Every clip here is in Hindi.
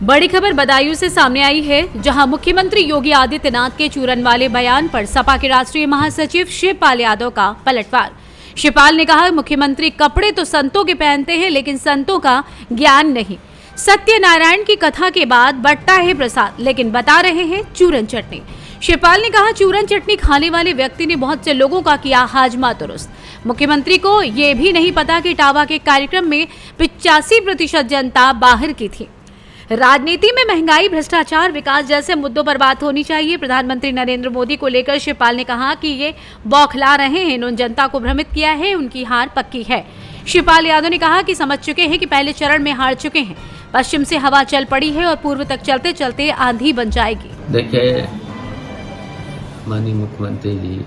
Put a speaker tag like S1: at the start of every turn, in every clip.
S1: बड़ी खबर बदायूं से सामने आई है, जहां मुख्यमंत्री योगी आदित्यनाथ के चूरन वाले बयान पर सपा के राष्ट्रीय महासचिव शिवपाल यादव का पलटवार। शिवपाल ने कहा, मुख्यमंत्री कपड़े तो संतों के पहनते हैं, लेकिन संतों का ज्ञान नहीं। सत्यनारायण की कथा के बाद बंटता है प्रसाद, लेकिन बता रहे हैं चूरन चटनी। शिवपाल ने कहा, चूरन चटनी खाने वाले व्यक्ति ने बहुत से लोगों का किया हाजमा दुरुस्त। मुख्यमंत्री को ये भी नहीं पता कि टावा के कार्यक्रम में 85% जनता बाहर की थी। राजनीति में महंगाई, भ्रष्टाचार, विकास जैसे मुद्दों पर बात होनी चाहिए। प्रधानमंत्री नरेंद्र मोदी को लेकर शिवपाल ने कहा कि ये बौखला रहे हैं, इन्होंने जनता को भ्रमित किया है, उनकी हार पक्की है। शिवपाल यादव ने कहा कि समझ चुके हैं कि पहले चरण में हार चुके हैं। पश्चिम से हवा चल पड़ी है और पूर्व तक चलते चलते आंधी बन जाएगी।
S2: देखिए, माननीय मुख्यमंत्री जी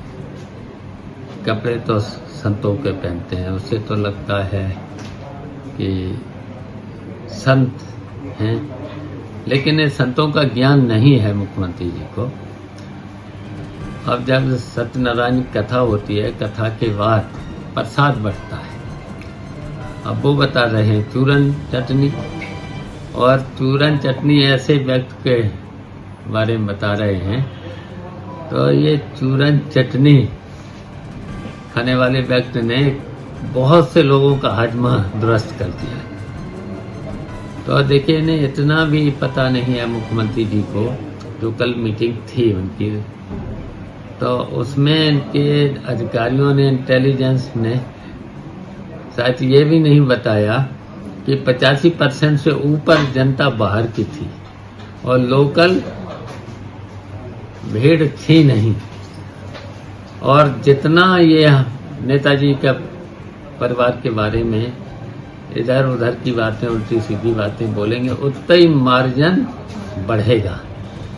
S2: कपड़े तो संतों के पहनते हैं, उससे तो लगता है कि संत हैं, लेकिन ये संतों का ज्ञान नहीं है मुख्यमंत्री जी को। अब जब सत्यनारायण की कथा होती है, कथा के बाद प्रसाद बढ़ता है। अब वो बता रहे हैं चूरन चटनी, और चूरन चटनी ऐसे व्यक्ति के बारे में बता रहे हैं, तो ये चूरन चटनी खाने वाले व्यक्ति ने बहुत से लोगों का हाजमा दुरुस्त कर दिया। तो देखिए, इन्हें इतना भी पता नहीं है मुख्यमंत्री जी को। जो कल मीटिंग थी उनकी, तो उसमें इनके अधिकारियों ने, इंटेलिजेंस ने शायद ये भी नहीं बताया कि 85% से ऊपर जनता बाहर की थी और लोकल भीड़ थी नहीं। और जितना ये नेताजी का परिवार के बारे में इधर उधर की बातें, उल्टी सीधी बातें बोलेंगे, उतना ही मार्जिन बढ़ेगा।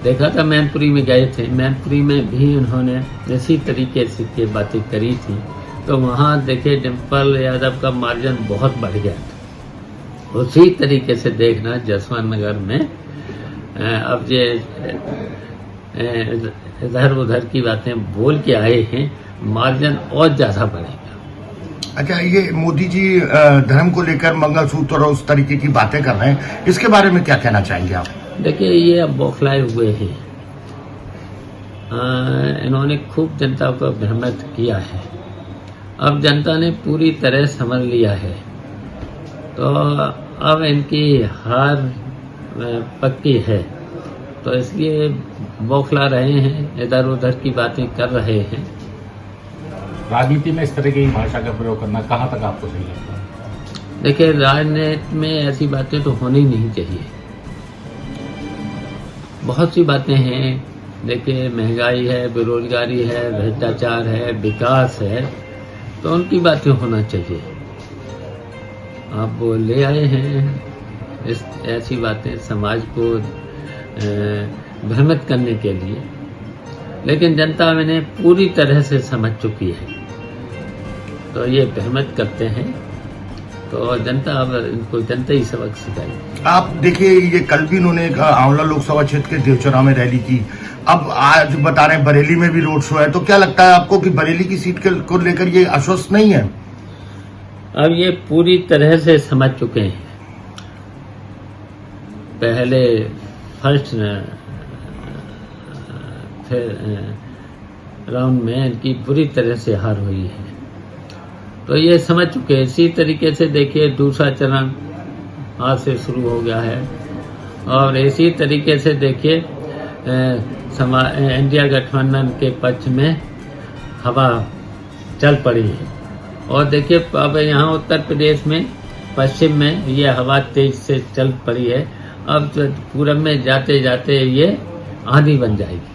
S2: देखा था, मैनपुरी में गए थे, मैनपुरी में भी उन्होंने इसी तरीके से की बातें करी थी, तो वहाँ देखे डिम्पल यादव का मार्जिन बहुत बढ़ गया था। उसी तरीके से देखना जसवंत नगर में अब ये इधर उधर की बातें बोल के आए हैं, मार्जिन और ज्यादा बढ़ेगा।
S3: अच्छा, ये मोदी जी धर्म को लेकर मंगलसूत्र और उस तरीके की बातें कर रहे हैं, इसके बारे में क्या कहना चाहेंगे आप?
S2: देखिए, ये अब बौखलाए हुए हैं। इन्होंने खूब जनता को भ्रमित किया है। अब जनता ने पूरी तरह समझ लिया है, तो अब इनकी हार पक्की है, तो इसलिए बौखला रहे हैं, इधर उधर की बातें कर रहे हैं।
S4: राजनीति में इस तरह की भाषा का प्रयोग करना कहाँ तक आपको सही लगता है?
S2: देखिए, राजनीति में ऐसी बातें तो होनी नहीं चाहिए। बहुत सी बातें हैं। देखिए, महंगाई है, बेरोजगारी है, भ्रष्टाचार है, विकास है, तो उनकी बातें होना चाहिए। आप वो ले आए हैं ऐसी बातें समाज को भ्रमित करने के लिए, लेकिन जनता इन्हें पूरी तरह से समझ चुकी है, तो ये भ्रमित करते हैं, तो जनता अब इनको जनता ही सबक सिखाएगी।
S3: आप देखिए, ये कल भी इन्होंने आंवला लोकसभा क्षेत्र के देवचौरा में रैली की, अब आज बता रहे हैं बरेली में भी रोड शो है, तो क्या लगता है आपको कि बरेली की सीट को लेकर ये आश्वस्त नहीं है?
S2: अब ये पूरी तरह से समझ चुके हैं। पहले फर्स्ट राउंड में इनकी पूरी तरह से हार हुई है, तो ये समझ चुके हैं। इसी तरीके से देखिए, दूसरा चरण आज से शुरू हो गया है, और इसी तरीके से देखिए इंडिया गठबंधन के पक्ष में हवा चल पड़ी है। और देखिए, अब यहाँ उत्तर प्रदेश में पश्चिम में ये हवा तेज से चल पड़ी है। अब पूरब में जाते जाते ये आंधी बन जाएगी।